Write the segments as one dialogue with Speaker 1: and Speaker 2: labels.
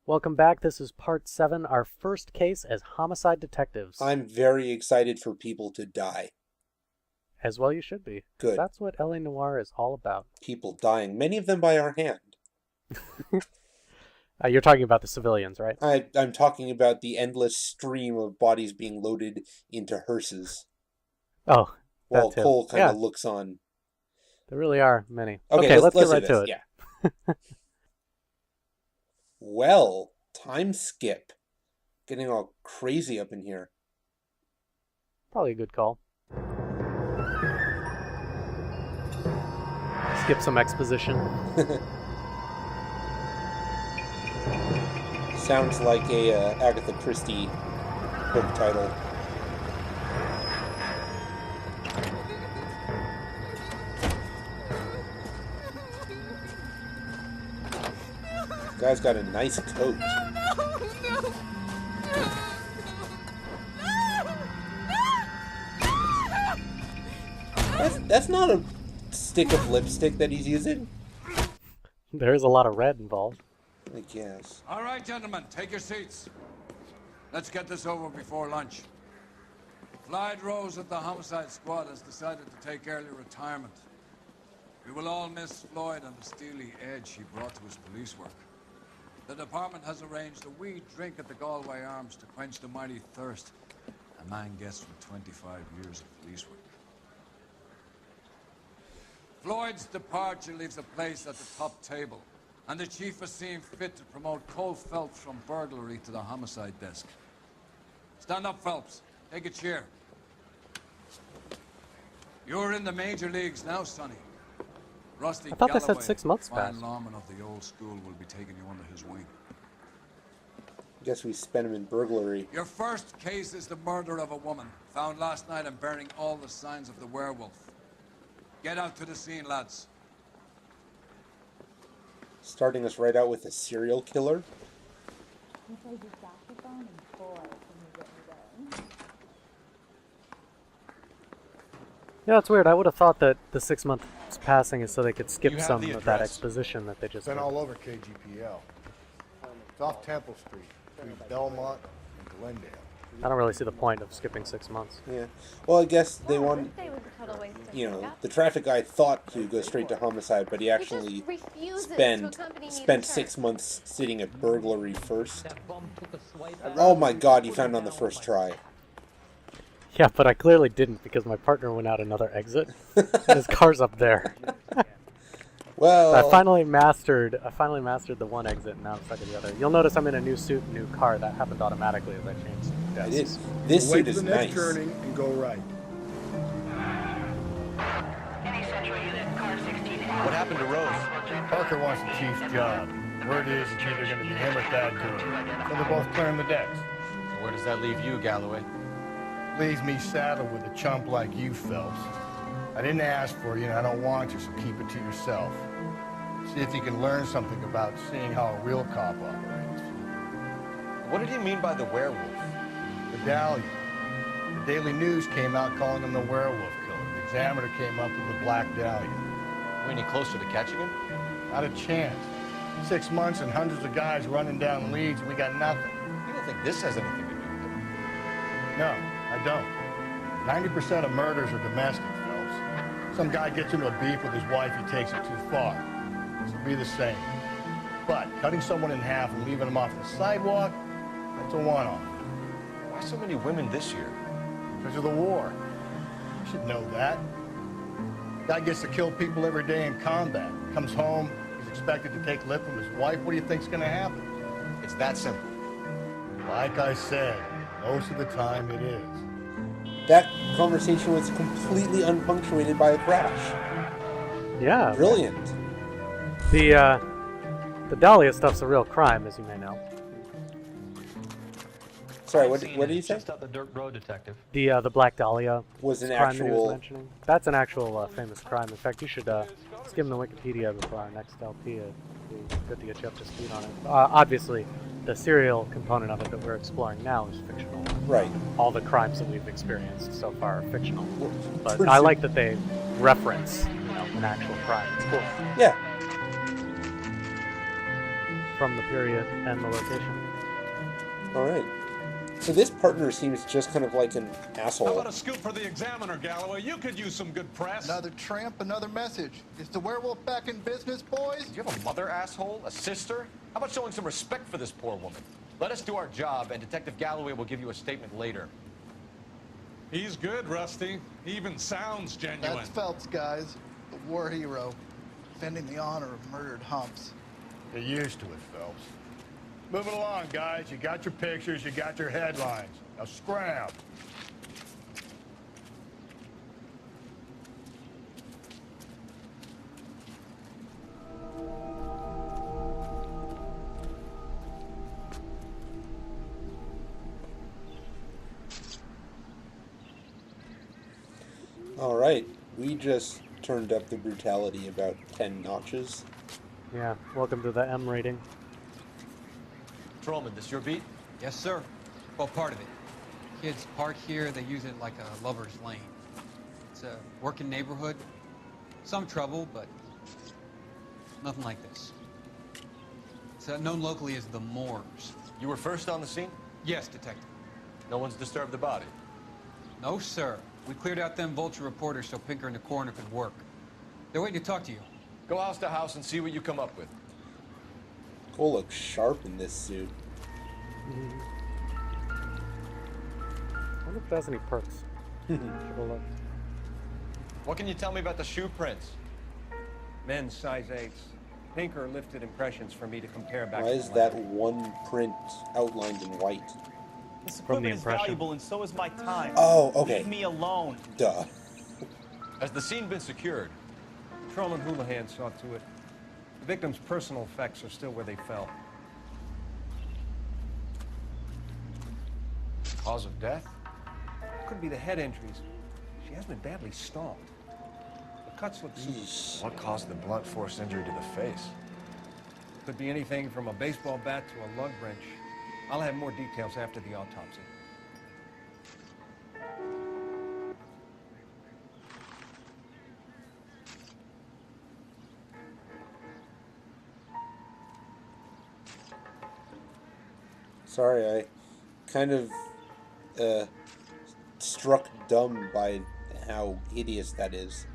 Speaker 1: Welcome back. This is part 7, our first case as homicide detectives.
Speaker 2: I'm very excited for people to die.
Speaker 1: As well you should be.
Speaker 2: Good.
Speaker 1: That's what LA Noire is all about.
Speaker 2: People dying, many of them by our hand.
Speaker 1: You're talking about the civilians, right?
Speaker 2: I'm talking about the endless stream of bodies being loaded into hearses.
Speaker 1: Oh,
Speaker 2: While
Speaker 1: that too.
Speaker 2: Cole kind of looks on.
Speaker 1: There really are many.
Speaker 2: Okay,
Speaker 1: let's get
Speaker 2: do
Speaker 1: right
Speaker 2: this.
Speaker 1: to it.
Speaker 2: Yeah. Well, time skip. Getting all crazy up in here.
Speaker 1: Probably a good call. Skip some exposition.
Speaker 2: Sounds like a Agatha Christie book title. Guy's got a nice coat. That's not a stick of lipstick that he's using.
Speaker 1: There is a lot of red involved.
Speaker 2: I guess.
Speaker 3: All right, gentlemen, take your seats. Let's get this over before lunch. Clyde Rose of the homicide squad has decided to take early retirement. We will all miss Floyd and the steely edge he brought to his police work. The department has arranged a wee drink at the Galway Arms to quench the mighty thirst a man gets from 25 years of police work. Floyd's departure leaves a place at the top table, and the chief has seen fit to promote Cole Phelps from burglary to the homicide desk. Stand up, Phelps. Take a chair. You're in the major leagues now, Sonny. Rusty
Speaker 1: I thought they
Speaker 3: Galloway,
Speaker 1: said 6 months
Speaker 3: fine
Speaker 1: passed.
Speaker 3: lawman of the old school, will be taking you under his wing.
Speaker 2: Guess we spent him in burglary.
Speaker 3: Your first case is the murder of a woman, found last night and bearing all the signs of the werewolf. Get out to the scene, lads.
Speaker 2: Starting us right out with a serial killer.
Speaker 1: Yeah, it's weird. I would have thought that the 6 months passing is so they could skip
Speaker 4: You have
Speaker 1: some
Speaker 4: the
Speaker 1: of that
Speaker 4: address.
Speaker 1: exposition that they just
Speaker 5: Been
Speaker 1: did.
Speaker 5: all over KGPL. It's off Temple Street, between Belmont and Glendale.
Speaker 1: I don't really see the point of skipping 6 months.
Speaker 2: Yeah. Well, I guess they want, the traffic guy thought to go straight to homicide, but he actually spent 6 months sitting at burglary first. Oh my god, he found it on the first try.
Speaker 1: Yeah, but I clearly didn't because my partner went out another exit. And his car's up there.
Speaker 2: Well,
Speaker 1: So I finally mastered the one exit, and now I'm stuck at the other. You'll notice I'm in a new suit, new car. That happened automatically as I changed
Speaker 2: it
Speaker 1: desks.
Speaker 2: is. This
Speaker 5: Wait
Speaker 2: suit
Speaker 5: for
Speaker 2: is
Speaker 5: the next
Speaker 2: nice.
Speaker 5: turning and go right.
Speaker 4: What happened to Rose?
Speaker 5: Parker wants the chief's job. Word is it's either going to be him or Thad doing it. So they're both clearing the decks.
Speaker 4: Where does that leave you, Galloway?
Speaker 5: Leaves me saddled with a chump like you, Phelps. I didn't ask for you, and I don't want you, so keep it to yourself. See if you can learn something about seeing how a real cop operates.
Speaker 4: What did he mean by the werewolf?
Speaker 5: Medallion. The Daily News came out calling him the werewolf killer. The Examiner came up with the Black Dahlia.
Speaker 4: Are we any closer to catching him?
Speaker 5: Not a chance. 6 months and hundreds of guys running down leads, and we got nothing.
Speaker 4: You don't think this has anything to do with it?
Speaker 5: No, I don't. 90% of murders are domestic, Phelps. Some guy gets into a beef with his wife, he takes it too far. This will be the same. But cutting someone in half and leaving them off the sidewalk, that's a one-off.
Speaker 4: Why so many women this year?
Speaker 5: Because of the war. You should know that. Guy gets to kill people every day in combat. Comes home, he's expected to take lip from his wife. What do you think's gonna happen?
Speaker 4: It's that simple.
Speaker 5: Like I said, most of the time it is.
Speaker 2: That conversation was completely unpunctuated by a crash.
Speaker 1: Yeah.
Speaker 2: Brilliant.
Speaker 1: The Dahlia stuff's a real crime, as you may know.
Speaker 2: Sorry, what did you say?
Speaker 6: Just out the dirt road, detective.
Speaker 1: The Black Dahlia
Speaker 2: Was an
Speaker 1: crime that he was
Speaker 2: actual...
Speaker 1: mentioning. That's an actual famous crime. In fact, you should skim the Wikipedia before our next LP. It'd be good to get you up to speed on it. Obviously, the serial component of it that we're exploring now is fictional.
Speaker 2: Right.
Speaker 1: All the crimes that we've experienced so far are fictional. But
Speaker 2: Pretty
Speaker 1: I
Speaker 2: soon-
Speaker 1: like that they reference, an actual crime. It's cool.
Speaker 2: Yeah.
Speaker 1: from the period and the location.
Speaker 2: Alright. So this partner seems just kind of like an asshole.
Speaker 6: How about a scoop for the Examiner, Galloway? You could use some good press.
Speaker 5: Another tramp, another message. Is the werewolf back in business, boys?
Speaker 4: Do you have a mother, asshole? A sister? How about showing some respect for this poor woman? Let us do our job, and Detective Galloway will give you a statement later.
Speaker 6: He's good, Rusty. He even sounds genuine.
Speaker 5: That's Phelps, guys. The war hero. Defending the honor of murdered humps. Get used to it, Phelps. Move it along, guys. You got your pictures, you got your headlines. Now scram.
Speaker 2: Alright, we just turned up the brutality about 10 notches.
Speaker 1: Yeah, welcome to the M rating.
Speaker 4: Patrolman, this your beat?
Speaker 7: Yes, sir. Well, part of it. Kids park here, they use it like a lover's lane. It's a working neighborhood. Some trouble, but nothing like this. It's known locally as the Moors.
Speaker 4: You were first on the scene?
Speaker 7: Yes, detective.
Speaker 4: No one's disturbed the body.
Speaker 7: No, sir. We cleared out them vulture reporters so Pinker and the coroner could work. They're waiting to talk to you.
Speaker 4: Go house to house and see what you come up with.
Speaker 2: Cole looks sharp in this suit.
Speaker 1: I wonder if it has any perks. Should have looked.
Speaker 4: What can you tell me about the shoe prints?
Speaker 8: Men's size 8s. Pinker lifted impressions for me to compare back
Speaker 2: Why
Speaker 8: to
Speaker 2: is
Speaker 8: the
Speaker 2: that
Speaker 8: lab.
Speaker 2: one print outlined in white?
Speaker 9: This
Speaker 1: From the
Speaker 9: equipment is
Speaker 1: impression.
Speaker 9: valuable, and so is my time.
Speaker 2: Oh, okay.
Speaker 9: Leave me alone.
Speaker 2: Duh.
Speaker 4: Has the scene been secured?
Speaker 8: Patrolman Houlihan saw to it. The victim's personal effects are still where they fell.
Speaker 4: Cause of death?
Speaker 8: Could be the head injuries. She has been badly stalked. The cuts look
Speaker 2: Yeesh.
Speaker 4: What caused the blunt force injury to the face?
Speaker 8: Could be anything from a baseball bat to a lug wrench. I'll have more details after the autopsy.
Speaker 2: Sorry, I kind of struck dumb by how hideous that is.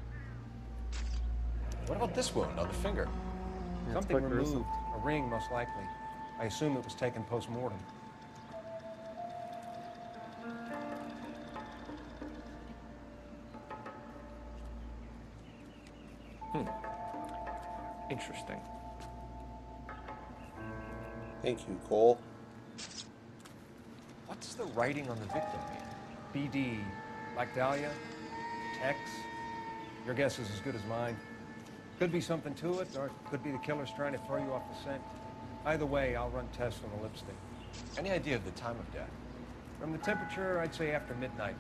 Speaker 4: What about this wound on the finger?
Speaker 1: Yeah, it's
Speaker 8: Something
Speaker 1: quite gruesome.
Speaker 8: removed. A ring, most likely. I assume it was taken post-mortem. Interesting.
Speaker 2: Thank you, Cole.
Speaker 4: What does the writing on the victim mean?
Speaker 8: BD. Like Dahlia? X? Your guess is as good as mine. Could be something to it, or it could be the killer's trying to throw you off the scent. Either way, I'll run tests on the lipstick.
Speaker 4: Any idea of the time of death?
Speaker 8: From the temperature, I'd say after midnight.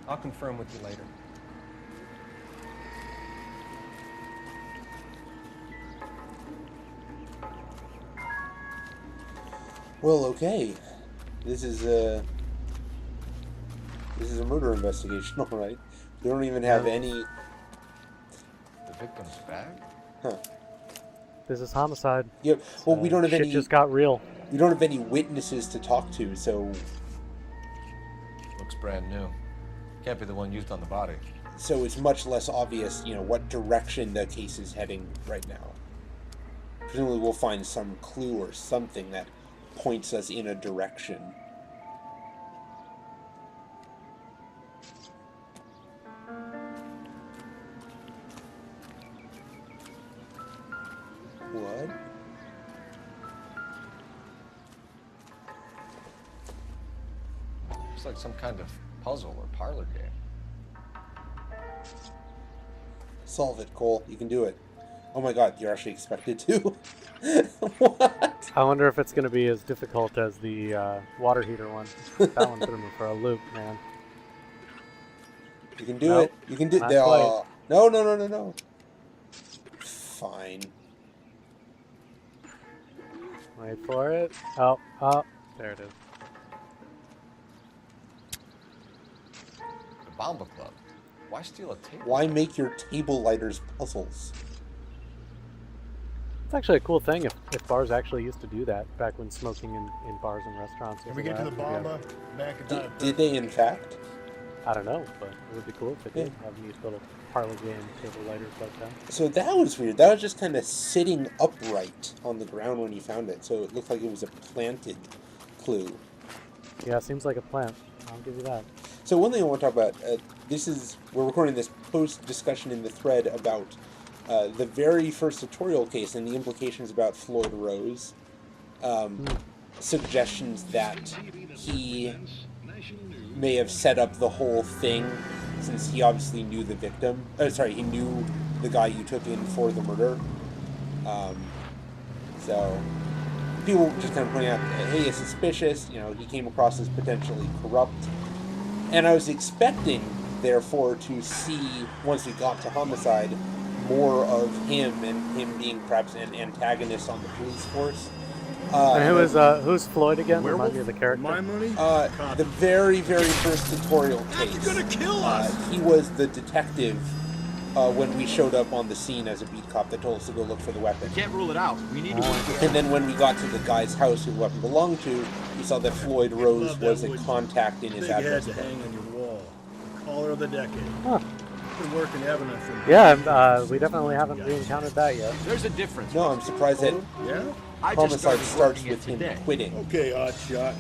Speaker 8: I'll confirm with you later.
Speaker 2: Well, okay. This is a murder investigation, all right. We don't even have any.
Speaker 4: The victim's bag?
Speaker 2: Huh.
Speaker 1: This is homicide.
Speaker 2: Yep. Well, we don't have
Speaker 1: Shit
Speaker 2: any.
Speaker 1: just got real.
Speaker 2: We don't have any witnesses to talk to, so
Speaker 4: Looks brand new. Can't be the one used on the body.
Speaker 2: it's much less obvious, what direction the case is heading right now. Presumably, we'll find some clue or something that points us in a direction. What?
Speaker 4: It's like some kind of puzzle or parlor game.
Speaker 2: Solve it, Cole. You can do it. Oh my god, you're actually expected to? What?
Speaker 1: I wonder if it's going to be as difficult as the water heater one. That one threw me for a loop, man.
Speaker 2: You can do
Speaker 1: Nope,
Speaker 2: it. You can do
Speaker 1: not
Speaker 2: it.
Speaker 1: quite.
Speaker 2: No. Fine.
Speaker 1: Wait for it. Oh, there it is.
Speaker 4: The Bomba Club. Why steal a table?
Speaker 2: Why make your table lighters puzzles?
Speaker 1: It's actually a cool thing if bars actually used to do that back when smoking in bars and restaurants.
Speaker 5: Can
Speaker 1: was
Speaker 5: we get to the
Speaker 1: allowed.
Speaker 5: Bomba? Man could die of
Speaker 2: Did they, in fact?
Speaker 1: I don't know, but it would be cool if it did have neat little parlor game table lighters like that.
Speaker 2: So that was weird. That was just kind of sitting upright on the ground when you found it, so it looked like it was a planted clue.
Speaker 1: Yeah, it seems like a plant. I'll give you that.
Speaker 2: So one thing I want to talk about, we're recording this post-discussion in the thread about the very first tutorial case and the implications about Floyd Rose. Suggestions that he may have set up the whole thing, since he obviously knew the victim. He knew the guy you took in for the murder. So people just kind of pointing out, hey, it's suspicious. You know, he came across as potentially corrupt. And I was expecting, therefore, to see, once we got to homicide, more of him and him being perhaps an antagonist on the police force.
Speaker 1: And who's Floyd again? Remind me of the character.
Speaker 5: My money?
Speaker 2: The very, very first tutorial case.
Speaker 5: He's gonna kill us!
Speaker 2: He was the detective when we showed up on the scene as a beat cop that told us to go look for the weapon.
Speaker 4: Can't rule it out. We need to work.
Speaker 2: And then when we got to the guy's house who the weapon belonged to, we saw that Floyd Rose was a contact in his
Speaker 5: Big
Speaker 2: address
Speaker 5: head to
Speaker 2: book.
Speaker 5: hang on your wall. Collar of the decade.
Speaker 1: Huh.
Speaker 5: Been working evidence from
Speaker 1: Yeah, we definitely haven't re-encountered that yet.
Speaker 4: There's a difference.
Speaker 2: No, I'm surprised that
Speaker 5: Yeah?
Speaker 4: I just
Speaker 2: homicide
Speaker 4: started
Speaker 2: starts
Speaker 4: working
Speaker 2: with
Speaker 4: it
Speaker 2: him
Speaker 4: today.
Speaker 2: quitting.
Speaker 5: Okay, Oddshot.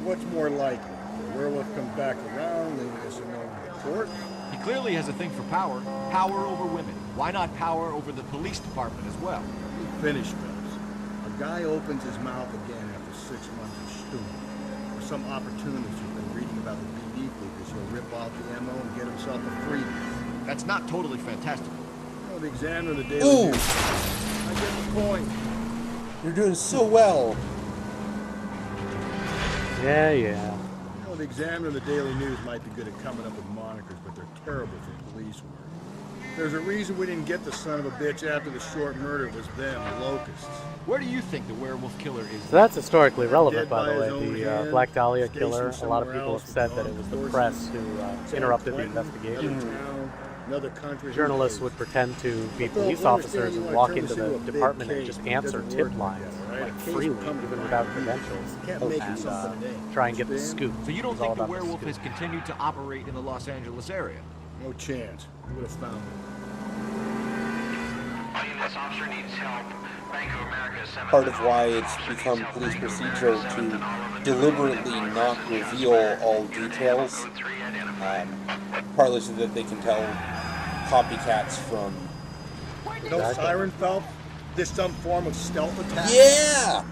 Speaker 5: What's more likely? The werewolf comes back around, leaving us a known report?
Speaker 4: He clearly has a thing for power. Power over women. Why not power over the police department as well?
Speaker 5: We finished, fellas. A guy opens his mouth again after 6 months of stewing. Or some opportunist who's been reading about the BD because he'll rip off the MO and get himself a freebie.
Speaker 4: That's not totally fantastical.
Speaker 5: You know, the Examiner of the Daily
Speaker 2: Ooh!
Speaker 5: News. I get the point.
Speaker 2: You're doing so well.
Speaker 1: Yeah.
Speaker 5: You know, the Examiner of the Daily News might be good at coming up with monikers, but they're terrible for police work. There's a reason we didn't get the son of a bitch after the short murder was them, the locusts.
Speaker 4: Where do you think the werewolf killer is?
Speaker 1: So that's historically relevant,
Speaker 5: Dead
Speaker 1: by the
Speaker 5: by
Speaker 1: way.
Speaker 5: his own
Speaker 1: The
Speaker 5: hand,
Speaker 1: Black Dahlia
Speaker 5: stationed
Speaker 1: killer. A lot of
Speaker 5: somewhere
Speaker 1: people have
Speaker 5: else
Speaker 1: said
Speaker 5: with
Speaker 1: that it was the
Speaker 5: law
Speaker 1: press who
Speaker 5: enforcement.
Speaker 1: interrupted the
Speaker 5: Another
Speaker 1: investigation.
Speaker 5: town, another country. who
Speaker 1: Journalists
Speaker 5: knows?
Speaker 1: would pretend to be
Speaker 5: But Phil,
Speaker 1: police
Speaker 5: I understand
Speaker 1: officers
Speaker 5: you
Speaker 1: and
Speaker 5: wanna
Speaker 1: walk
Speaker 5: turn
Speaker 1: into
Speaker 5: this into
Speaker 1: the
Speaker 5: a big
Speaker 1: department and
Speaker 5: case,
Speaker 1: just
Speaker 5: but it
Speaker 1: answer
Speaker 5: doesn't
Speaker 1: tip
Speaker 5: work like
Speaker 1: lines
Speaker 5: that, right?
Speaker 1: like
Speaker 5: A case
Speaker 1: freely,
Speaker 5: will come to
Speaker 1: even
Speaker 5: light
Speaker 1: without
Speaker 5: you.
Speaker 1: credentials,
Speaker 5: Can't make you
Speaker 1: and
Speaker 5: something today.
Speaker 1: try and get the
Speaker 5: Understand?
Speaker 1: scoop.
Speaker 4: So you
Speaker 1: It
Speaker 4: don't
Speaker 1: was all
Speaker 4: think the
Speaker 1: about
Speaker 4: werewolf
Speaker 1: scoop.
Speaker 4: has continued to operate in the Los Angeles area?
Speaker 5: No chance. We would have found him.
Speaker 10: Officer needs help. Bank of America 7.
Speaker 2: Part of why it's become police procedure to deliberately not reveal all details, partly so that they can tell copycats from...
Speaker 5: No siren, Phelps? This some form of stealth attack?
Speaker 2: Yeah!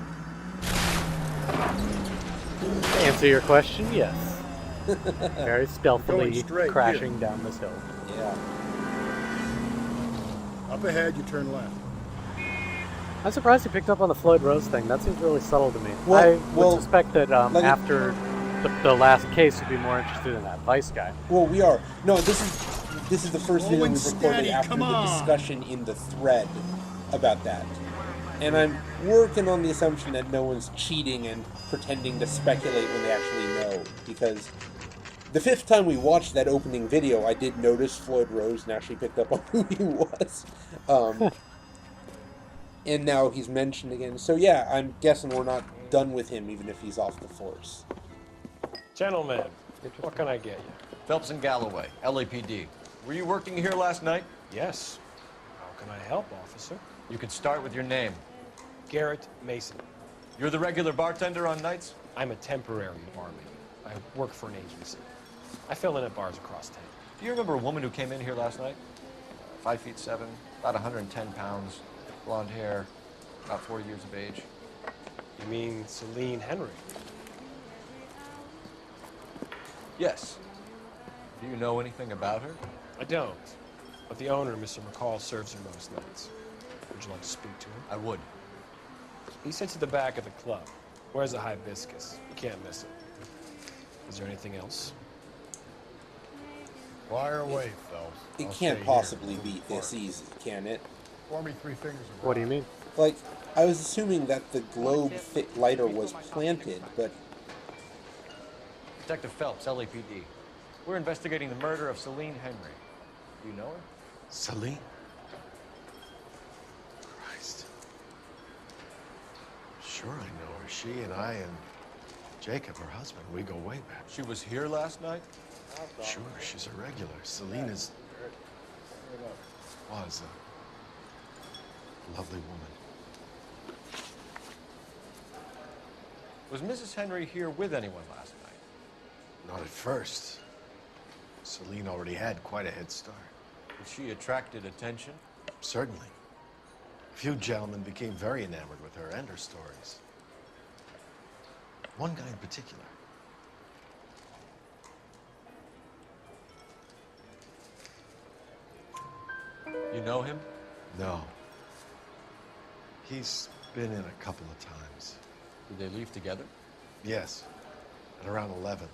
Speaker 1: To answer your question, yes. Very stealthily
Speaker 5: Going straight,
Speaker 1: crashing down this hill.
Speaker 2: Yeah.
Speaker 5: Up ahead, you turn left.
Speaker 1: I'm surprised you picked up on the Floyd Rose thing. That seems really subtle to me.
Speaker 2: Well-
Speaker 1: I would
Speaker 2: well,
Speaker 1: suspect that
Speaker 2: like-
Speaker 1: after the last case, you'd be more interested in that Vice guy.
Speaker 2: Well, we are. No, this is the first video
Speaker 5: Slow and
Speaker 2: we've recorded
Speaker 5: steady,
Speaker 2: after
Speaker 5: come
Speaker 2: the
Speaker 5: on.
Speaker 2: discussion in the thread about that. And I'm working on the assumption that no one's cheating and pretending to speculate when they actually know. Because the fifth time we watched that opening video, I did notice Floyd Rose and actually picked up on who he was. And now he's mentioned again. So yeah, I'm guessing we're not done with him, even if he's off the force.
Speaker 11: Gentlemen, what can I get you?
Speaker 4: Phelps and Galloway, LAPD. Were you working here last night?
Speaker 11: Yes. How can I help, officer?
Speaker 4: You could start with your name.
Speaker 11: Garrett Mason.
Speaker 4: You're the regular bartender on nights?
Speaker 11: I'm a temporary barman. I work for an agency. I fill in at bars across town.
Speaker 4: Do you remember a woman who came in here last night? 5'7", about 110 pounds, blonde hair, about 40 years of age.
Speaker 11: You mean Celine Henry?
Speaker 4: Yes. Do you know anything about her?
Speaker 11: I don't. But the owner, Mr. McCall, serves her most nights. Would you like to speak to him?
Speaker 4: I would.
Speaker 11: He sits at the back of the club. Wears a hibiscus. You can't miss it. Is there anything else?
Speaker 5: Fire away, Phelps.
Speaker 2: It
Speaker 5: I'll
Speaker 2: can't
Speaker 5: stay
Speaker 2: possibly
Speaker 5: here.
Speaker 2: be this easy, can it?
Speaker 5: Pour me 3 fingers of
Speaker 1: What do you
Speaker 5: rock.
Speaker 1: mean?
Speaker 2: Like, I was assuming that the globe fit lighter was planted, but
Speaker 4: Detective Phelps, LAPD. We're investigating the murder of Celine Henry. Do you know her?
Speaker 11: Celine? Christ.
Speaker 5: Sure, I know her. She and I and Jacob, her husband, we go way back.
Speaker 4: She was here last night?
Speaker 5: Sure, she's a regular. Celine was a lovely woman.
Speaker 4: Was Mrs. Henry here with anyone last night?
Speaker 5: Not at first. Celine already had quite a head start.
Speaker 4: But she attracted attention?
Speaker 5: Certainly. A few gentlemen became very enamored with her and her stories. One guy in particular.
Speaker 4: You know him?
Speaker 5: No. He's been in a couple of times.
Speaker 4: Did they leave together?
Speaker 5: Yes, at around 11.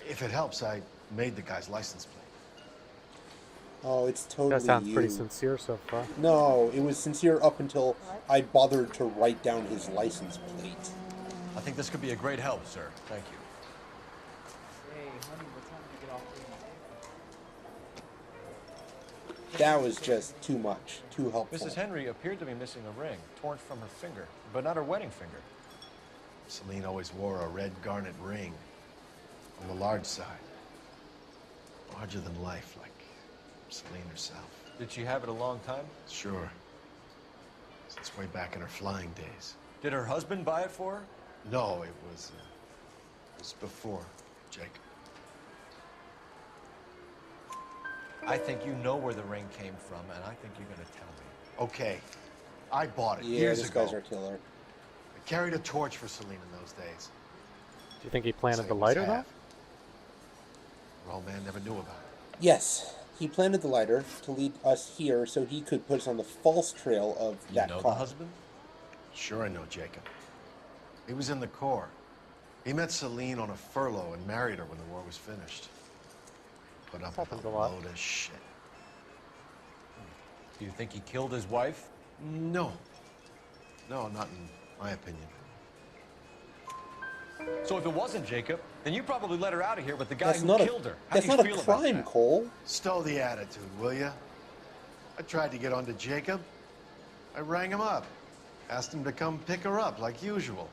Speaker 5: If it helps, I made the guy's license plate.
Speaker 2: Oh, it's totally
Speaker 1: That sounds
Speaker 2: you.
Speaker 1: pretty sincere so far.
Speaker 2: No, it was sincere up until I bothered to write down his license plate.
Speaker 4: I think this could be a great help, sir. Thank you.
Speaker 2: That was just too much, too helpful.
Speaker 4: Mrs. Henry appeared to be missing a ring, torn from her finger, but not her wedding finger.
Speaker 5: Celine always wore a red garnet ring on the large side. Larger than life, like Celine herself.
Speaker 4: Did she have it a long time?
Speaker 5: Sure. Since way back in her flying days.
Speaker 4: Did her husband buy it for her?
Speaker 5: No, it was before Jacob.
Speaker 4: I think you know where the ring came from, and I think you're going to tell me.
Speaker 5: Okay, I bought it
Speaker 2: Yeah,
Speaker 5: years
Speaker 2: this
Speaker 5: ago.
Speaker 2: guy's our killer.
Speaker 5: I carried a torch for Celine in those days.
Speaker 1: Do you think he planted
Speaker 5: Say
Speaker 1: the
Speaker 5: it was
Speaker 1: lighter, though?
Speaker 5: half. Her old man never knew about it.
Speaker 2: Yes, he planted the lighter to lead us here so he could put us on the false trail of that
Speaker 4: You know
Speaker 2: car.
Speaker 4: the husband?
Speaker 5: Sure I know Jacob. He was in the Corps. He met Celine on a furlough and married her when the war was finished. Put up with
Speaker 1: happens
Speaker 5: a
Speaker 1: a lot.
Speaker 5: load of shit.
Speaker 4: Do you think he killed his wife?
Speaker 5: No. No, not in my opinion.
Speaker 4: So if it wasn't Jacob, then you probably let her out of here with the guy
Speaker 2: That's
Speaker 4: who
Speaker 2: not
Speaker 4: killed her. How
Speaker 2: That's
Speaker 4: do you
Speaker 2: not
Speaker 4: feel
Speaker 2: a
Speaker 4: about
Speaker 2: crime,
Speaker 4: that?
Speaker 2: Cole.
Speaker 5: Stow the attitude, will ya? I tried to get onto Jacob. I rang him up. Asked him to come pick her up, like usual.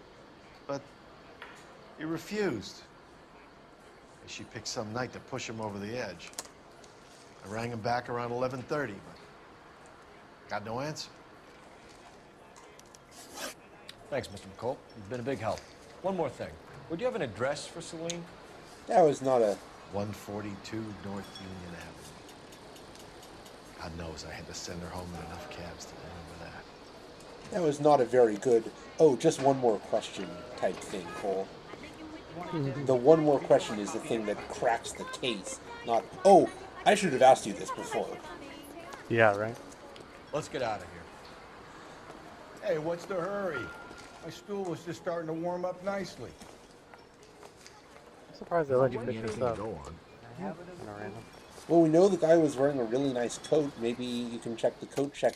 Speaker 5: But he refused. She picked some night to push him over the edge. I rang him back around 11:30, but got no answer.
Speaker 4: Thanks, Mr. McCall. You've been a big help. One more thing. Would you have an address for Celine?
Speaker 2: That was not a...
Speaker 5: 142 North Union Avenue. God knows I had to send her home in enough cabs to remember that.
Speaker 2: That was not a very good, oh, just one more question type thing, Cole. The one more question is the thing that cracks the case, not, oh, I should have asked you this before.
Speaker 1: Yeah, right?
Speaker 4: Let's get out of here.
Speaker 12: Hey, what's the hurry? My stool was just starting to warm up nicely.
Speaker 1: I'm surprised they let you pick this up.
Speaker 5: Go on.
Speaker 1: Kinda random.
Speaker 2: Well, we know the guy was wearing a really nice coat. Maybe you can check the coat check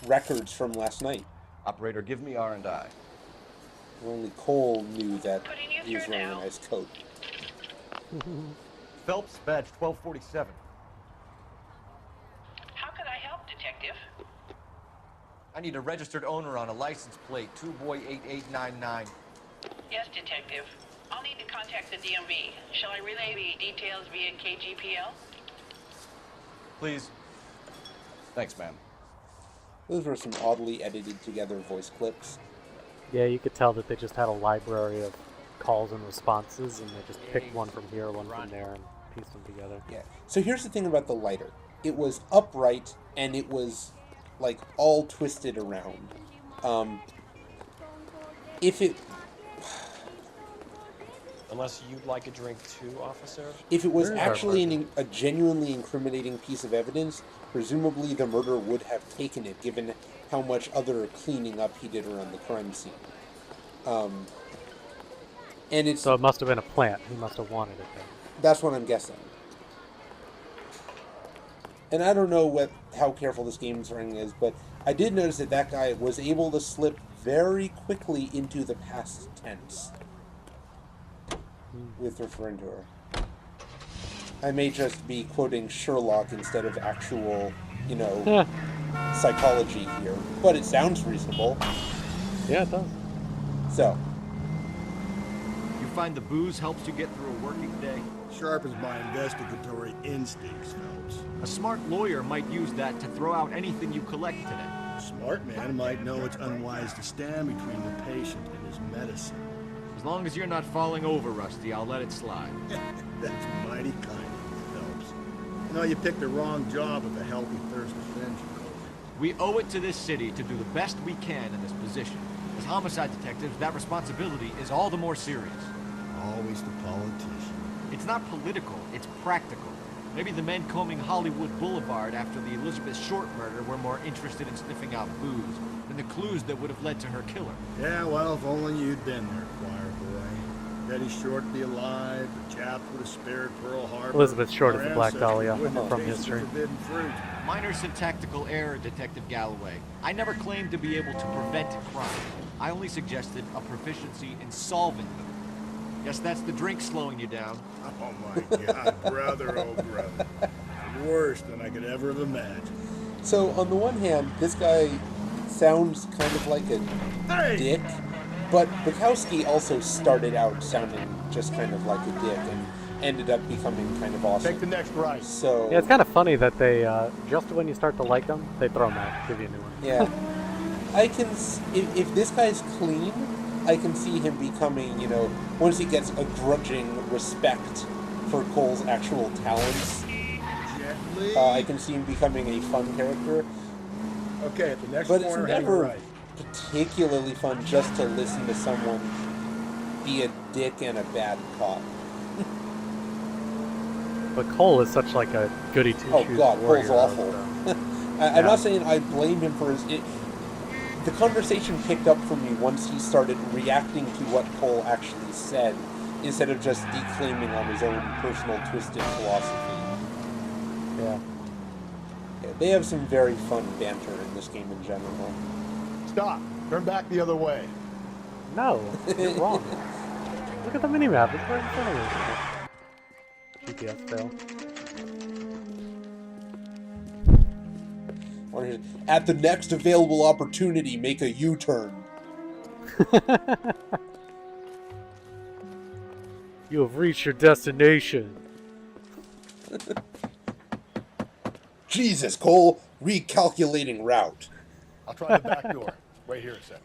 Speaker 2: records from last night.
Speaker 4: Operator, give me R&I.
Speaker 2: Only Cole knew that he was wearing a nice coat.
Speaker 4: Phelps, badge 1247.
Speaker 10: How can I help, Detective?
Speaker 4: I need a registered owner on a license plate, 2boy8899.
Speaker 10: Yes, Detective. I'll need to contact the DMV. Shall I relay the details via KGPL?
Speaker 4: Please. Thanks, ma'am.
Speaker 2: Those were some oddly edited together voice clips.
Speaker 1: Yeah, you could tell that they just had a library of calls and responses, and they just picked one from here, one from there, and pieced them together.
Speaker 2: Yeah. So here's the thing about the lighter. It was upright, and it was, like, all twisted around. If it...
Speaker 11: Unless you'd like a drink too, officer?
Speaker 2: If it was
Speaker 1: Where is our
Speaker 2: actually a genuinely incriminating piece of evidence, presumably the murderer would have taken it, given how much other cleaning up he did around the crime scene. And it's...
Speaker 1: So it must have been a plant. He must have wanted it there.
Speaker 2: That's what I'm guessing. And I don't know how careful this game's running is, but I did notice that that guy was able to slip very quickly into the past tense with referring to her. I may just be quoting Sherlock instead of actual, psychology here, but it sounds reasonable.
Speaker 1: Yeah, it does.
Speaker 2: So,
Speaker 13: You find the booze helps you get through a working day?
Speaker 12: Sharpens my investigatory instincts, Phelps.
Speaker 13: A smart lawyer might use that to throw out anything you collect today.
Speaker 12: A smart man might know it's unwise to stand between the patient and his medicine.
Speaker 13: As long as you're not falling over, Rusty, I'll let it slide.
Speaker 12: That's mighty kind of you, Phelps. You know, you picked the wrong job with a healthy thirst for friendship.
Speaker 13: We owe it to this city to do the best we can in this position. As homicide detectives, that responsibility is all the more serious.
Speaker 12: Always the politician.
Speaker 13: It's not political, it's practical. Maybe the men combing Hollywood Boulevard after the Elizabeth Short murder were more interested in sniffing out booze than the clues that would have led to her killer.
Speaker 12: Yeah, well, if only you'd been there, choir boy. Betty Short be alive, the chaps would have spared Pearl Harbor.
Speaker 1: Elizabeth Short is the Black
Speaker 12: Our
Speaker 1: Dahlia
Speaker 12: ancestors wouldn't have
Speaker 1: from
Speaker 12: tasted
Speaker 1: history.
Speaker 12: forbidden fruit.
Speaker 13: Minor syntactical error, Detective Galloway. I never claimed to be able to prevent crime. I only suggested a proficiency in solving them. Guess that's the drink slowing you down.
Speaker 12: Oh my God, brother, oh brother. Worse than I could ever have imagined.
Speaker 2: so on the one hand, this guy sounds kind of like a dick, but Bukowski also started out sounding just kind of like a dick and ended up becoming kind of awesome.
Speaker 12: Take the next right.
Speaker 2: So
Speaker 1: Yeah, it's kind of funny that they, just when you start to like them, they throw them out, give you a new one.
Speaker 2: yeah, I can. If this guy's clean, I can see him becoming, you know, once he gets a grudging respect for Cole's actual talents, I can see him becoming a fun character.
Speaker 12: Okay, at the next
Speaker 2: But it's
Speaker 12: corner, hang
Speaker 2: never
Speaker 12: right.
Speaker 2: particularly fun just to listen to someone be a dick and a bad cop.
Speaker 1: But Cole is such like a goody two
Speaker 2: Oh
Speaker 1: shoes
Speaker 2: God,
Speaker 1: warrior.
Speaker 2: Cole's awful. I'm not saying I blame him for his. The conversation picked up for me once he started reacting to what Cole actually said, instead of just declaiming on his own personal twisted philosophy.
Speaker 1: Yeah.
Speaker 2: Yeah, they have some very fun banter in this game in general.
Speaker 12: Stop. Turn back the other way.
Speaker 1: No, you're wrong. Look at the minimap. It's right in front of you. GPS fail.
Speaker 2: At the next available opportunity, make a U-turn.
Speaker 1: You have reached your destination.
Speaker 2: Jesus, Cole, recalculating route.
Speaker 12: I'll try the back door. Wait here a second.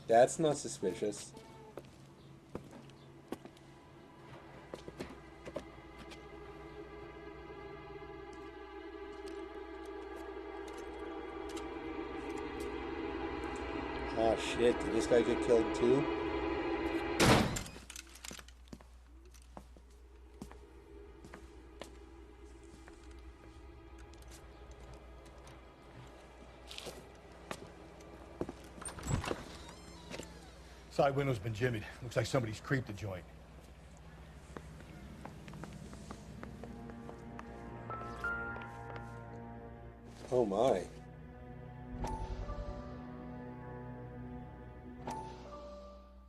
Speaker 2: That's not suspicious. Oh shit, did this guy get killed too?
Speaker 5: Side window's been jimmied. Looks like somebody's creeped the joint.
Speaker 2: Oh my.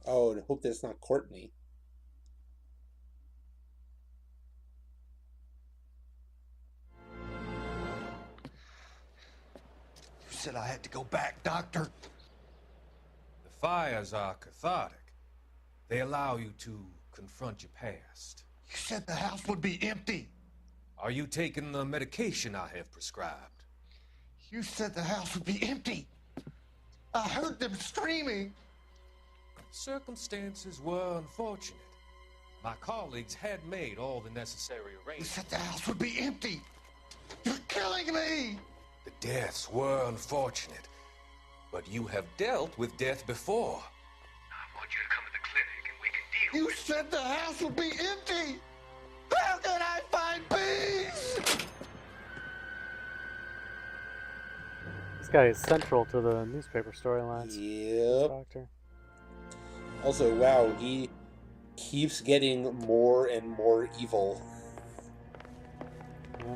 Speaker 2: Oh, and I hope that's not Courtney.
Speaker 14: You said I had to go back, Doctor.
Speaker 15: The fires are cathartic. They allow you to confront your past.
Speaker 14: You said the house would be empty.
Speaker 15: Are you taking the medication I have prescribed?
Speaker 14: You said the house would be empty. I heard them screaming.
Speaker 15: Circumstances were unfortunate. My colleagues had made all the necessary
Speaker 14: You
Speaker 15: arrangements.
Speaker 14: said the house would be empty. You're killing me.
Speaker 15: The deaths were unfortunate, but you have dealt with death before.
Speaker 14: I want you to come to the clinic and we can deal. You said the house would be empty. How can I find peace?
Speaker 1: This guy is central to the newspaper storylines.
Speaker 2: Yep.
Speaker 1: Doctor.
Speaker 2: Also, wow, he keeps getting more and more evil.
Speaker 1: Yeah.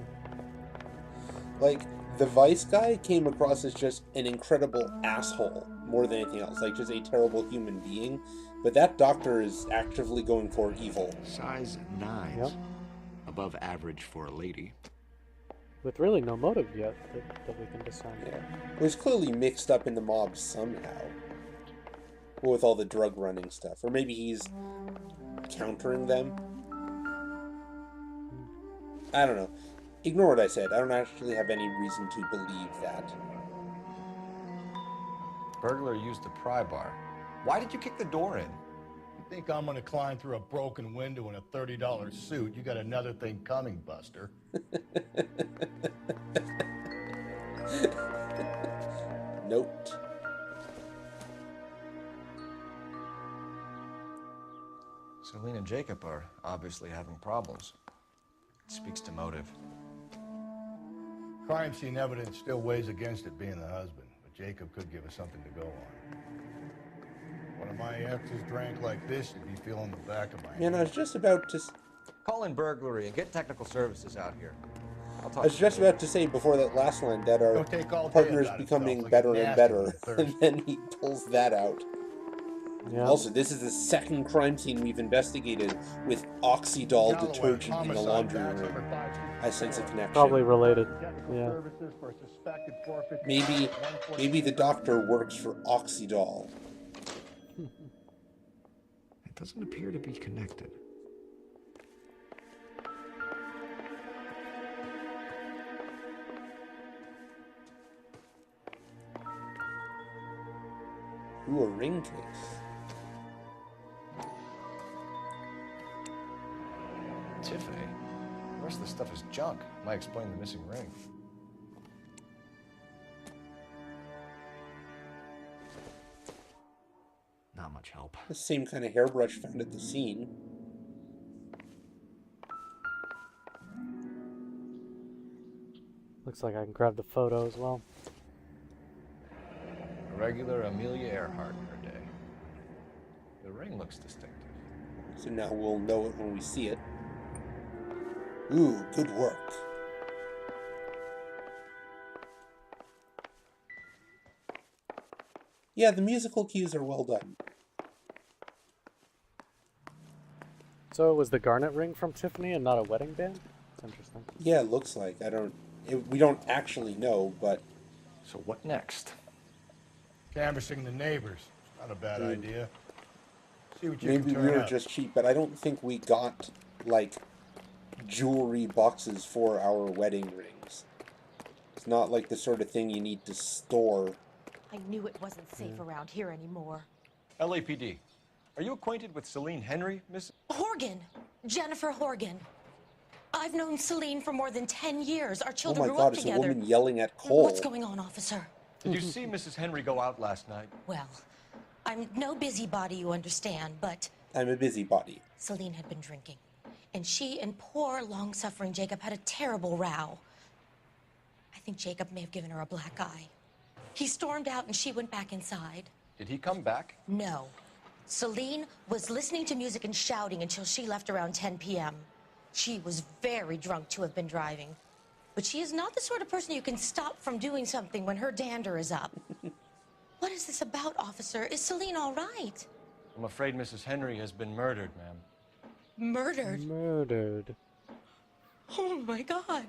Speaker 2: Like, the Vice guy came across as just an incredible asshole, more than anything else. Like, just a terrible human being. But that doctor is actively going for evil.
Speaker 13: Size 9.
Speaker 1: Yep.
Speaker 13: Above average for a lady.
Speaker 1: with really no motive yet that we can discern.
Speaker 2: Yeah. It was clearly mixed up in the mob somehow. With all the drug running stuff. Or maybe he's countering them. I don't know. Ignore what I said. I don't actually have any reason to believe that.
Speaker 4: Burglar used the pry bar. Why did you kick the door in?
Speaker 5: You think I'm gonna climb through a broken window in a $30 suit? You got another thing coming, Buster.
Speaker 2: Note.
Speaker 4: Celine and Jacob are obviously having problems. It speaks to motive.
Speaker 5: Crime scene evidence still weighs against it being the husband, but Jacob could give us something to go on. One of my exes drank like this, you'd be feeling the back of my
Speaker 2: Man, I was just about to...
Speaker 4: Call in burglary and get technical services out here.
Speaker 2: I was just about to say before that last line that our partner's becoming better and better, and then he pulls that out.
Speaker 1: Yeah.
Speaker 2: Also, this is the second crime scene we've investigated with Oxydol detergent in the laundry room. I sense a connection.
Speaker 1: Probably related. Yeah.
Speaker 2: Maybe the doctor works for Oxydol.
Speaker 13: It doesn't appear to be connected.
Speaker 2: Ooh, a ring case.
Speaker 4: Tiffany? The rest of the stuff is junk. Might explain the missing ring.
Speaker 13: Not much help.
Speaker 2: The same kind of hairbrush found at the scene.
Speaker 1: Looks like I can grab the photo as well.
Speaker 4: A regular Amelia Earhart in her day. The ring looks distinctive.
Speaker 2: So now we'll know it when we see it. Ooh, good work. Yeah, the musical cues are well done.
Speaker 1: So it was the garnet ring from Tiffany and not a wedding band? That's interesting.
Speaker 2: Yeah, it looks like. We don't actually know, but...
Speaker 4: So what next?
Speaker 5: Canvassing the neighbors. Not a bad idea. See what you
Speaker 2: Maybe
Speaker 5: can turn
Speaker 2: we were
Speaker 5: up.
Speaker 2: just cheap, but I don't think we got, like, jewelry boxes for our wedding rings. It's not like the sort of thing you need to store.
Speaker 16: I knew it wasn't safe around here anymore.
Speaker 4: LAPD. Are you acquainted with Celine Henry, Miss?
Speaker 16: Horgan! Jennifer Horgan. I've known Celine for more than 10 years. Our
Speaker 2: Oh
Speaker 16: children
Speaker 2: my
Speaker 16: grew
Speaker 2: god,
Speaker 16: up
Speaker 2: it's
Speaker 16: together.
Speaker 2: a woman yelling at Cole.
Speaker 16: What's going on, officer?
Speaker 4: Did you see Mrs. Henry go out last night?
Speaker 16: Well, I'm no busybody, you understand, but
Speaker 2: I'm a busybody.
Speaker 16: Celine had been drinking. And she and poor, long-suffering Jacob had a terrible row. I think Jacob may have given her a black eye. He stormed out and she went back inside.
Speaker 4: Did he come back?
Speaker 16: No. Celine was listening to music and shouting until she left around 10 p.m. She was very drunk to have been driving. But she is not the sort of person you can stop from doing something when her dander is up. What is this about, officer? Is Celine all right?
Speaker 4: I'm afraid Mrs. Henry has been murdered, ma'am.
Speaker 16: Murdered?
Speaker 1: Murdered.
Speaker 16: Oh, my God.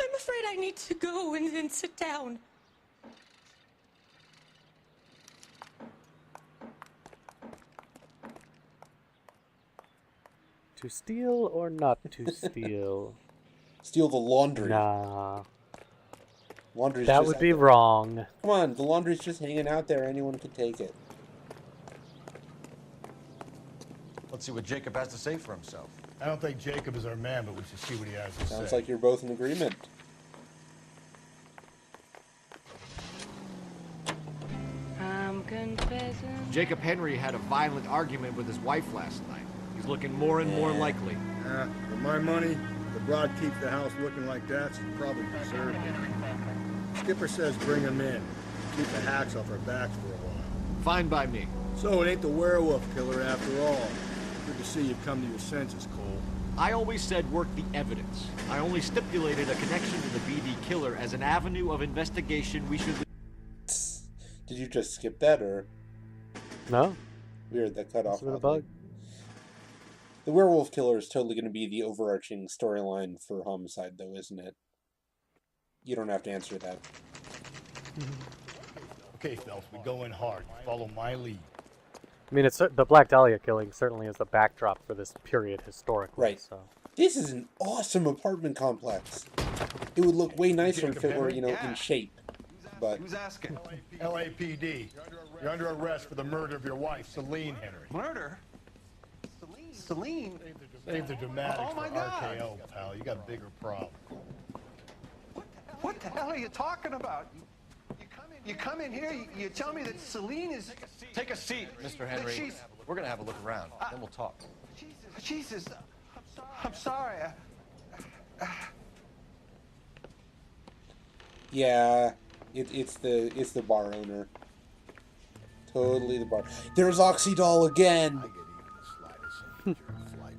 Speaker 16: I'm afraid I need to go and sit down.
Speaker 1: To steal or not to steal?
Speaker 2: Steal the laundry.
Speaker 1: Nah.
Speaker 2: Laundry's
Speaker 1: That
Speaker 2: just
Speaker 1: would be wrong.
Speaker 2: Come on, the laundry's just hanging out there. Anyone can take it.
Speaker 4: Let's see what Jacob has to say for himself.
Speaker 5: I don't think Jacob is our man, but we should see what he has to say.
Speaker 2: Sounds like you're both in agreement.
Speaker 17: I'm confessing.
Speaker 13: Jacob Henry had a violent argument with his wife last night. He's looking more and more likely.
Speaker 12: For my money, the broad keeps the house looking like that, she probably deserved it. Skipper says bring him in. Keep the hacks off our backs for a while.
Speaker 13: Fine by me.
Speaker 12: So it ain't the werewolf killer after all. Good to see you come to your senses, Cole.
Speaker 13: I always said work the evidence. I only stipulated a connection to the BD killer as an avenue of investigation we should...
Speaker 2: Did you just skip that, or...?
Speaker 1: No.
Speaker 2: Weird, that cut off.
Speaker 1: That's a bug.
Speaker 2: The werewolf killer is totally going to be the overarching storyline for Homicide, though, isn't it? You don't have to answer that.
Speaker 5: Okay, Phelps, we go in hard. Follow my lead.
Speaker 1: I mean, it's the Black Dahlia killing certainly is the backdrop for this period historically.
Speaker 2: Right.
Speaker 1: So
Speaker 2: This is an awesome apartment complex. It would look way nicer if it were, you know, in shape. But
Speaker 5: who's asking? LAPD. You're under arrest for the murder of your wife, Celine Henry.
Speaker 8: Murder? Celine?
Speaker 5: Save the dramatics
Speaker 8: Oh my
Speaker 5: for
Speaker 8: God.
Speaker 5: RKO, pal. You got bigger problems.
Speaker 8: What the hell are you talking about? You come in here, you tell me that Celine is...
Speaker 4: Take a seat, Mr. Henry. We're gonna have a look around, then we'll talk.
Speaker 8: Jesus, I'm sorry.
Speaker 2: yeah, it's the bar owner. Totally the bar. There's Oxydol again.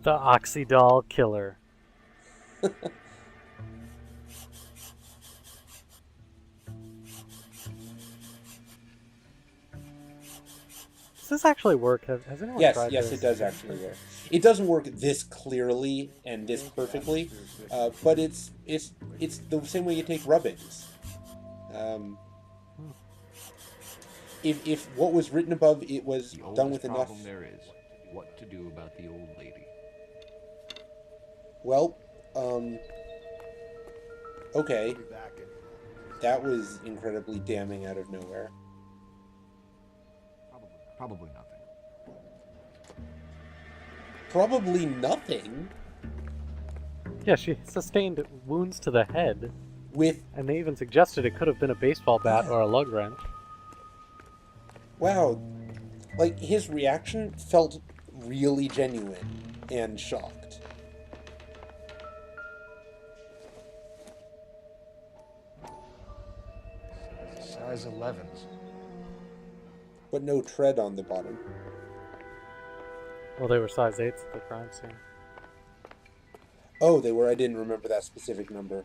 Speaker 1: the Oxydol killer. Does this actually work? Has anyone tried
Speaker 2: Yes,
Speaker 1: this?
Speaker 2: it does actually work. It doesn't work this clearly and this perfectly, but it's the same way you take rubbings. If what was written above it was done with enough.
Speaker 13: Problem there is what to do about the old lady.
Speaker 2: Well, okay. That was incredibly damning out of nowhere.
Speaker 13: Probably nothing.
Speaker 2: Probably nothing?
Speaker 1: Yeah, she sustained wounds to the head.
Speaker 2: And
Speaker 1: they even suggested it could have been a baseball bat or a lug wrench.
Speaker 2: Wow. Like, his reaction felt really genuine and shocked.
Speaker 4: Size 11s.
Speaker 2: But no tread on the bottom.
Speaker 1: Well, they were size 8s at the crime scene.
Speaker 2: Oh, they were. I didn't remember that specific number.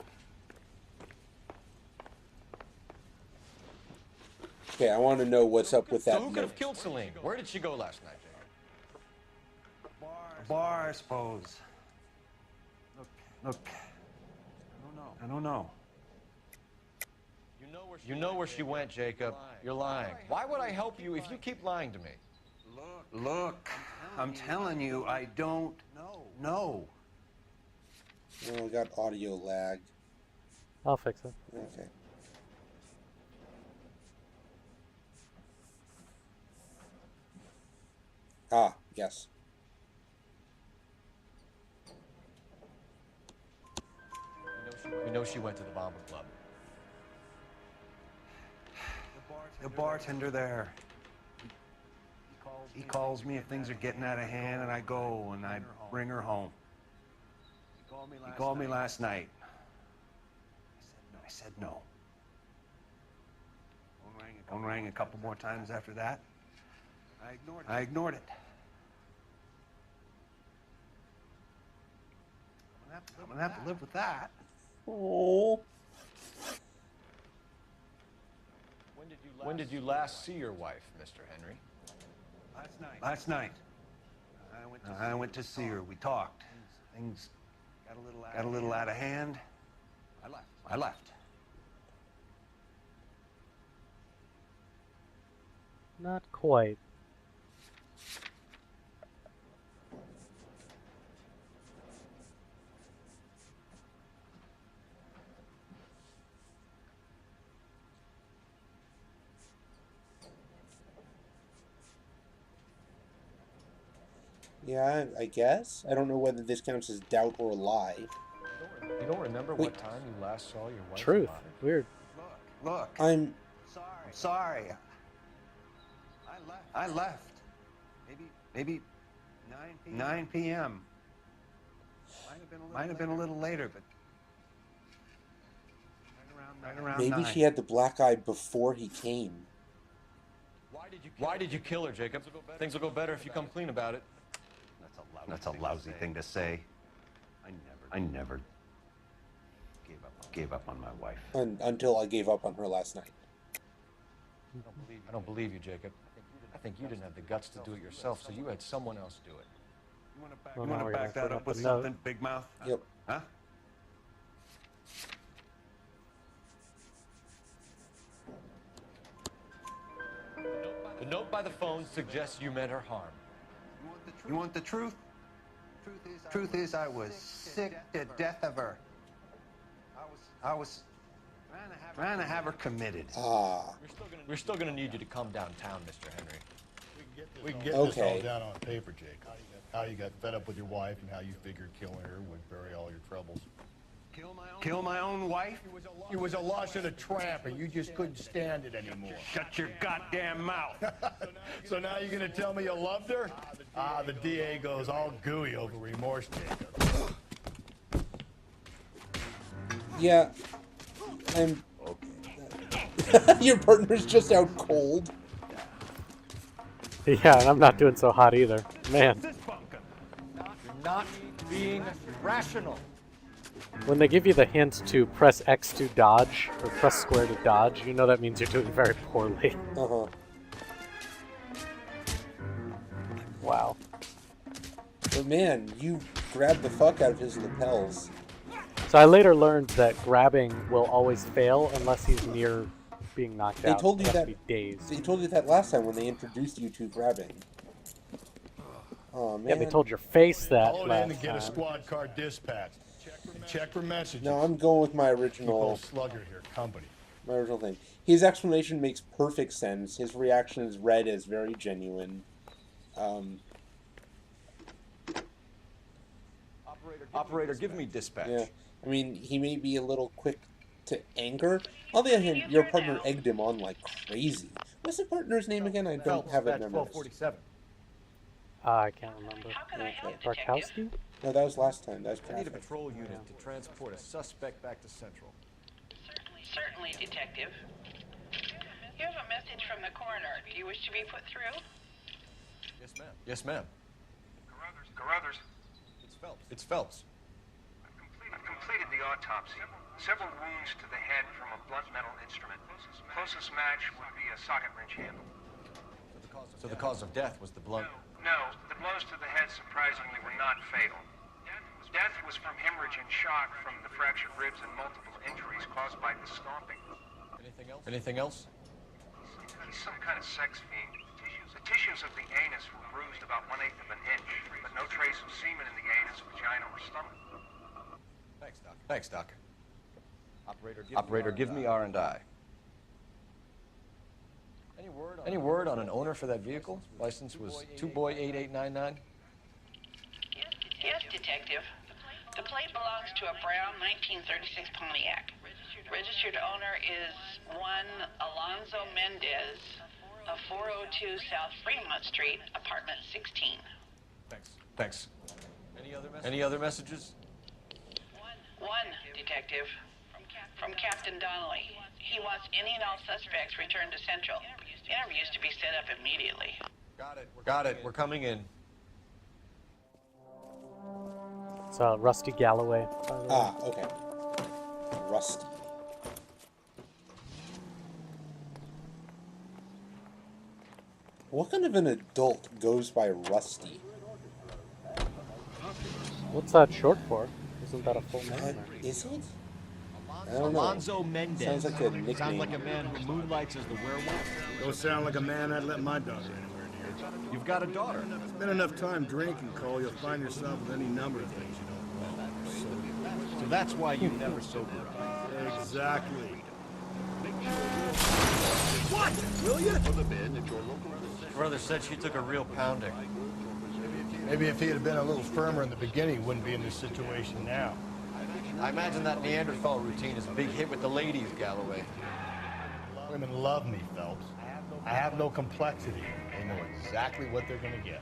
Speaker 2: Okay, I want to know what's up with that
Speaker 4: So who could
Speaker 2: note.
Speaker 4: have killed Celine? Where did she go last night, Jacob?
Speaker 8: Bar, I suppose. Look. I don't know.
Speaker 4: You know where she went, Jacob. You're lying. Why would I help you if you keep lying to me?
Speaker 8: Look, I'm telling you, I don't know.
Speaker 2: Oh, I got audio lag.
Speaker 1: I'll fix it.
Speaker 2: Okay. Ah, yes.
Speaker 4: We know she went to the Bomba Club.
Speaker 8: The bartender there. He calls me if things are getting out of hand, and I go and I bring her home. He called me last night. I said no. Phone rang a couple more times after that. I ignored it. I'm gonna have to live with that.
Speaker 2: Oh.
Speaker 4: When did you last see your wife, Mr. Henry?
Speaker 8: Last night. I went to see her. We talked. Things got a little out of hand. I left.
Speaker 1: Not quite.
Speaker 2: Yeah, I guess. I don't know whether this counts as doubt or lie.
Speaker 4: You don't remember what time you last saw your wife?
Speaker 1: Truth.
Speaker 4: alive?
Speaker 1: Weird.
Speaker 8: Look.
Speaker 2: I'm
Speaker 8: sorry. I left. Maybe 9 p.m. Might have been a little later, but right around
Speaker 2: Maybe
Speaker 8: 9.
Speaker 2: she had the black eye before he came.
Speaker 4: Why did you kill her, Jacob? Things will go better if you come clean about it.
Speaker 8: That's a lousy thing to say. I never gave up on my wife.
Speaker 2: Until I gave up on her last night.
Speaker 4: I don't believe you, Jacob. I think you didn't have the guts to do it yourself, so you had someone else do it.
Speaker 1: Well,
Speaker 8: You
Speaker 1: now
Speaker 8: want
Speaker 1: we're
Speaker 8: to
Speaker 1: gonna
Speaker 8: back that
Speaker 1: put
Speaker 8: up
Speaker 1: up
Speaker 8: with
Speaker 1: a note.
Speaker 8: something, Big Mouth?
Speaker 2: Yep.
Speaker 8: Huh?
Speaker 4: The note by the phone suggests you meant her harm.
Speaker 18: You want the truth? Truth is, I was sick to death of her. I was trying to have her committed.
Speaker 2: Ah.
Speaker 4: We're still gonna need you to come downtown, Mr. Henry.
Speaker 5: We can get this all down on paper, Jake. How you got fed up with your wife and how you figured killing her would bury all your troubles.
Speaker 18: Kill my own wife?
Speaker 5: You was a lush and a tramp, and you just couldn't stand it anymore.
Speaker 18: Shut your goddamn mouth.
Speaker 5: So now you're gonna tell me you loved her? The DA goes all gooey over remorse, Jacob.
Speaker 2: Yeah. I'm... Your partner's just out cold.
Speaker 1: Yeah, and I'm not doing so hot either. Man.
Speaker 4: You're not being rational.
Speaker 1: When they give you the hint to press X to dodge, or press square to dodge, you know that means you're doing very poorly.
Speaker 2: Uh-huh.
Speaker 1: Wow.
Speaker 2: But man, you grabbed the fuck out of his lapels.
Speaker 1: So I later learned that grabbing will always fail unless he's near being knocked
Speaker 2: They
Speaker 1: out.
Speaker 2: told you
Speaker 1: He has
Speaker 2: that.
Speaker 1: to be dazed.
Speaker 2: They told you that last time when they introduced you to grabbing. Oh man.
Speaker 1: Yeah, they told your face that
Speaker 5: Call it in
Speaker 1: last
Speaker 5: and get a
Speaker 1: time.
Speaker 5: squad car dispatched. And check for messages.
Speaker 2: No, I'm going with my
Speaker 5: Keep
Speaker 2: original.
Speaker 5: old Slugger here company.
Speaker 2: My original thing. His explanation makes perfect sense. His reaction is read as very genuine.
Speaker 4: Operator, give me dispatch.
Speaker 2: Yeah. I mean, he may be a little quick to anger. On the other hand, your partner egged him on like crazy. What's the partner's name again? I don't have it memorized.
Speaker 4: 1247.
Speaker 1: I can't remember. Barkowski?
Speaker 2: No, that was last time. That was
Speaker 4: I need a
Speaker 2: traffic.
Speaker 4: patrol unit to transport a suspect back to Central.
Speaker 10: Certainly, Detective. You have a message from the coroner. Do you wish to be put through?
Speaker 4: Yes, ma'am. Yes, ma'am.
Speaker 19: Carruthers,
Speaker 4: It's Phelps.
Speaker 19: I've completed the autopsy. Several wounds to the head from a blunt metal instrument. Closest match would be a socket wrench handle.
Speaker 4: So the cause of death was the blunt.
Speaker 19: No, the blows to the head surprisingly were not fatal. Death was from hemorrhage and shock from the fractured ribs and multiple injuries caused by the stomping.
Speaker 4: Anything else? Anything else?
Speaker 19: He's some kind of sex fiend. The tissues of the anus were bruised about 1/8 of an inch, but no trace of semen in the anus, vagina, or stomach.
Speaker 4: Thanks, Doc. Operator, give me R&I. Any word on an owner for that vehicle? License was 2boy8899.
Speaker 10: Yes, Detective. The plate belongs to a brown 1936 Pontiac. Registered owner is one Alonzo Mendez of 402 South Fremont Street, apartment 16.
Speaker 4: Thanks. Any other messages?
Speaker 10: One, Detective. From Captain Donnelly. He wants any and all suspects returned to Central. Interviews to be set up immediately.
Speaker 4: Got it. We're coming in.
Speaker 1: It's Rusty Galloway.
Speaker 2: Ah, okay. Rusty. What kind of an adult goes by Rusty?
Speaker 1: What's that short for? Isn't that a full name? or-
Speaker 2: Is it? I don't know.
Speaker 13: Alonzo Mendez.
Speaker 2: Sounds like a nickname.
Speaker 13: Sounds like a man who moonlights as the werewolf.
Speaker 12: Don't sound like a man I'd let my daughter anywhere near.
Speaker 13: You've got a daughter.
Speaker 12: Spend enough time drinking, Cole, you'll find yourself with any number of things you don't want.
Speaker 13: So that's why you never sober up.
Speaker 12: Exactly.
Speaker 13: What? Will you?
Speaker 4: Brother said she took a real pounding.
Speaker 5: Maybe if he had been a little firmer in the beginning, he wouldn't be in this situation now.
Speaker 4: I imagine that Neanderthal routine is a big hit with the ladies, Galloway.
Speaker 5: Women love me, Phelps. I have no complexity. They know exactly what they're going to get.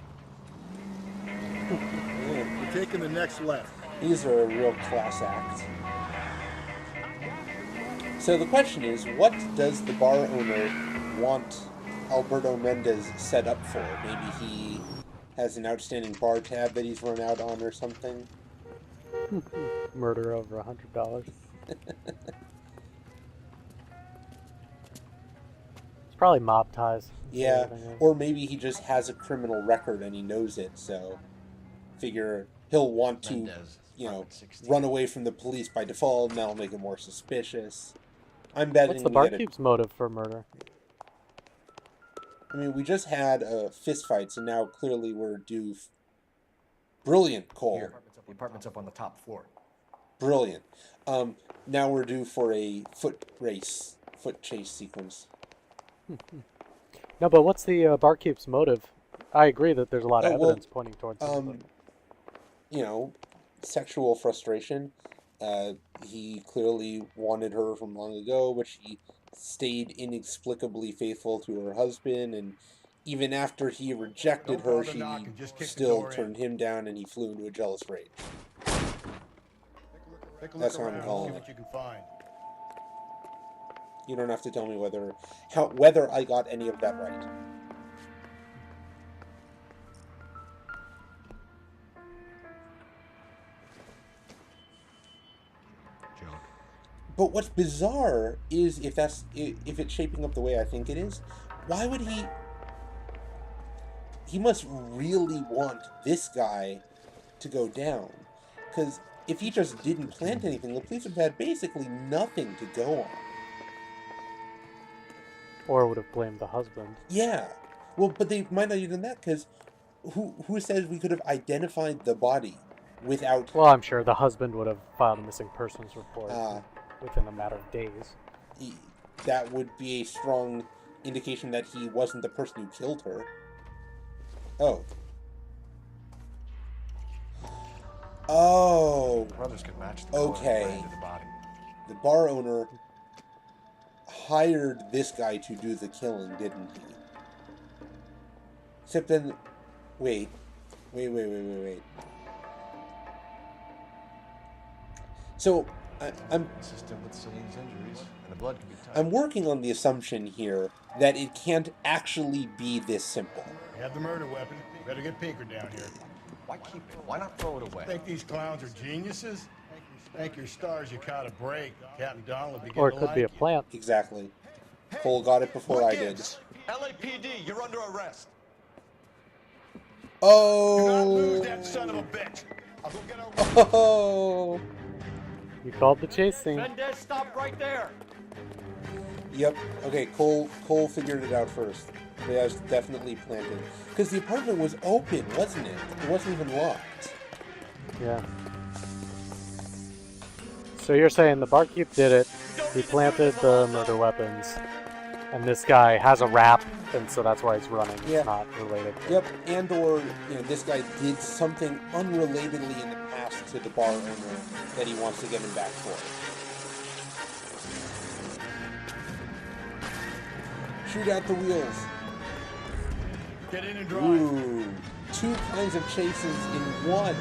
Speaker 12: We're taking the next left.
Speaker 2: These are a real class act. So the question is, what does the bar owner want Alberto Mendez set up for? Maybe he has an outstanding bar tab that he's run out on or something?
Speaker 1: Murder over $100. It's probably mob ties.
Speaker 2: Yeah, or maybe he just has a criminal record and he knows it, so figure he'll want to,
Speaker 13: Mendez,
Speaker 2: you know,
Speaker 13: apartment 16.
Speaker 2: run away from the police by default, and that'll make him more suspicious. I'm betting
Speaker 1: What's the
Speaker 2: we get
Speaker 1: barkeep's motive for murder?
Speaker 2: I mean, we just had a fist fight, so now clearly we're due. Brilliant, Cole.
Speaker 13: Here, the apartment's up on the top floor.
Speaker 2: Brilliant. Now we're due for a foot chase sequence.
Speaker 1: No, but what's the barkeep's motive? I agree that there's a lot of evidence pointing towards him.
Speaker 2: You know, sexual frustration. He clearly wanted her from long ago, but she stayed inexplicably faithful to her husband, and even after he rejected her, she still turned him down, and he flew into a jealous rage. That's what I'm calling it.
Speaker 5: You can find.
Speaker 2: You don't have to tell me whether I got any of that right. But what's bizarre is if it's shaping up the way I think it is, why would he must really want this guy to go down. Because if he just didn't plant anything, the police would have had basically nothing to go on.
Speaker 1: Or would have blamed the husband.
Speaker 2: Yeah. Well, but they might not have done that, because who says we could have identified the body without...
Speaker 1: Well, I'm sure the husband would have filed a missing persons report within a matter of days.
Speaker 2: That would be a strong indication that he wasn't the person who killed her. Oh. Oh.
Speaker 13: Brothers could match the
Speaker 2: okay.
Speaker 13: the body.
Speaker 2: The bar owner hired this guy to do the killing, didn't he? Except then... Wait. So, I'm...
Speaker 13: Consistent with Celine's injuries, and the blood can be tight.
Speaker 2: I'm working on the assumption here that it can't actually be this simple.
Speaker 5: You have the murder weapon. Better get Pinker down here.
Speaker 13: Why keep it? Why not throw it away?
Speaker 5: Think these clowns are geniuses? Thank your stars you caught a break. Captain Donald will begin
Speaker 1: Or it
Speaker 5: to
Speaker 1: could
Speaker 5: like
Speaker 1: be a plant.
Speaker 2: Exactly. Cole got it before I did.
Speaker 4: LAPD, you're under arrest.
Speaker 2: Oh.
Speaker 5: Do not lose that son of a bitch. I'll go get our...
Speaker 2: Oh.
Speaker 1: You called the chase scene.
Speaker 4: Mendez, stop right there.
Speaker 2: Yep. Okay, Cole figured it out first. It was definitely planted. Because the apartment was open, wasn't it? It wasn't even locked.
Speaker 1: Yeah. So you're saying the barkeep did it, he planted the murder weapons, and this guy has a rap, and so that's why he's running.
Speaker 2: Yeah.
Speaker 1: It's not related.
Speaker 2: Yep, and or, this guy did something unrelatedly in the past to the bar owner that he wants to get him back for. Shoot out the wheels.
Speaker 5: Get in and drive.
Speaker 2: Ooh, 2 kinds of chases in one.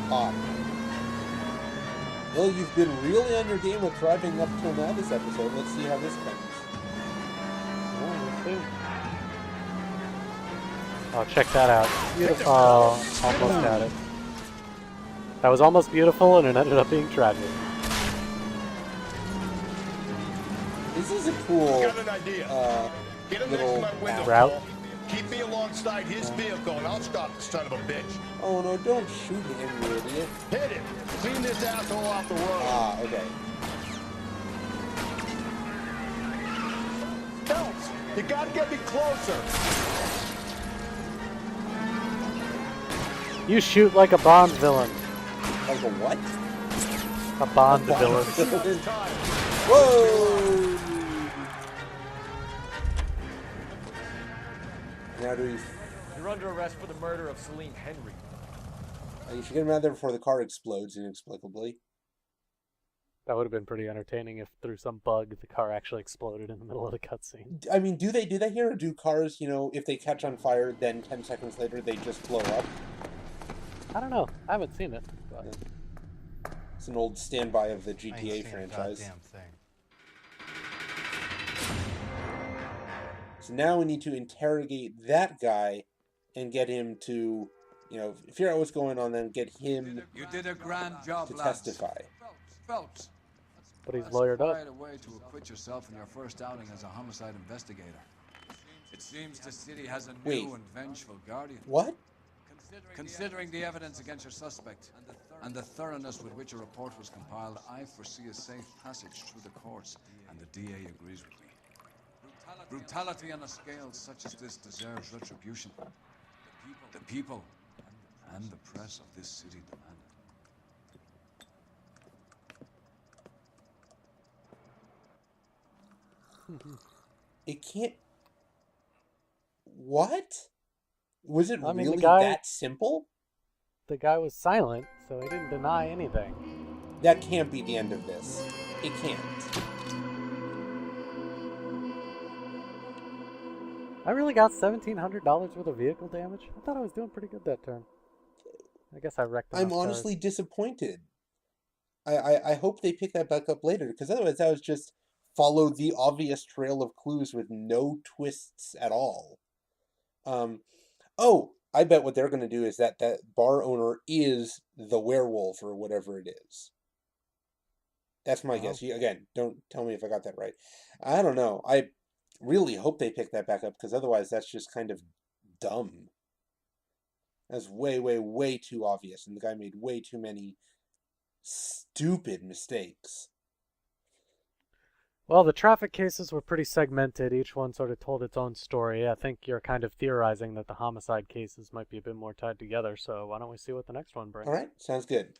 Speaker 2: Hot. Well, you've been really on your game with driving up till now this episode. Let's see how this comes.
Speaker 1: Oh, check that out. Beautiful. Oh, almost had it. That was almost beautiful, and it ended up being tragic.
Speaker 2: This is a cool
Speaker 5: Got an idea. Get him next to my window,
Speaker 1: route.
Speaker 5: Paul. Keep me alongside his vehicle, and I'll stop the son of a bitch.
Speaker 2: Oh no, don't shoot him, you idiot.
Speaker 5: Hit him. Clean this asshole off the road.
Speaker 2: Ah, okay.
Speaker 5: Phelps, you gotta get me closer.
Speaker 1: You shoot like a Bond villain.
Speaker 2: Like a what?
Speaker 1: A Bond villain.
Speaker 2: Whoa! Now do we...
Speaker 4: You're under arrest for the murder of Celine Henry.
Speaker 2: You should get him out there before the car explodes inexplicably.
Speaker 1: That would have been pretty entertaining if through some bug the car actually exploded in the middle of the cutscene.
Speaker 2: I mean, do they do that here, or do cars, if they catch on fire, then 10 seconds later they just blow up?
Speaker 1: I don't know. I haven't seen it. But...
Speaker 2: It's an old standby of the GTA franchise. So now we need to interrogate that guy and get him to, figure out what's going on, then get him
Speaker 3: You did a grand job,
Speaker 2: to
Speaker 3: lads.
Speaker 2: testify.
Speaker 3: Phelps.
Speaker 1: But he's lawyered up.
Speaker 3: Quite a way to acquit yourself in your first outing as a homicide investigator. It seems the city has a new
Speaker 2: Wait.
Speaker 3: and vengeful guardian.
Speaker 2: What?
Speaker 3: Considering the evidence against your suspect and the thoroughness with which a report was compiled, I foresee a safe passage through the courts, and the DA agrees with me. Brutality on a scale such as this deserves retribution. The people and the press of this city demand it.
Speaker 2: It can't. What? Was it
Speaker 1: I mean,
Speaker 2: really that simple?
Speaker 1: The guy was silent, so he didn't deny anything.
Speaker 2: That can't be the end of this. It can't.
Speaker 1: I really got $1,700 worth of vehicle damage. I thought I was doing pretty good that turn. I guess I wrecked enough
Speaker 2: I'm honestly
Speaker 1: cars.
Speaker 2: disappointed. I hope they pick that back up later, because otherwise that was just follow the obvious trail of clues with no twists at all. Oh, I bet what they're going to do is that bar owner is the werewolf or whatever it is. That's my guess. Again, don't tell me if I got that right. I don't know. I really hope they pick that back up, because otherwise that's just kind of dumb. That's way, way, way too obvious, and the guy made way too many stupid mistakes.
Speaker 1: Well, the traffic cases were pretty segmented. Each one sort of told its own story. I think you're kind of theorizing that the homicide cases might be a bit more tied together, so why don't we see what the next one brings?
Speaker 2: All right, sounds good.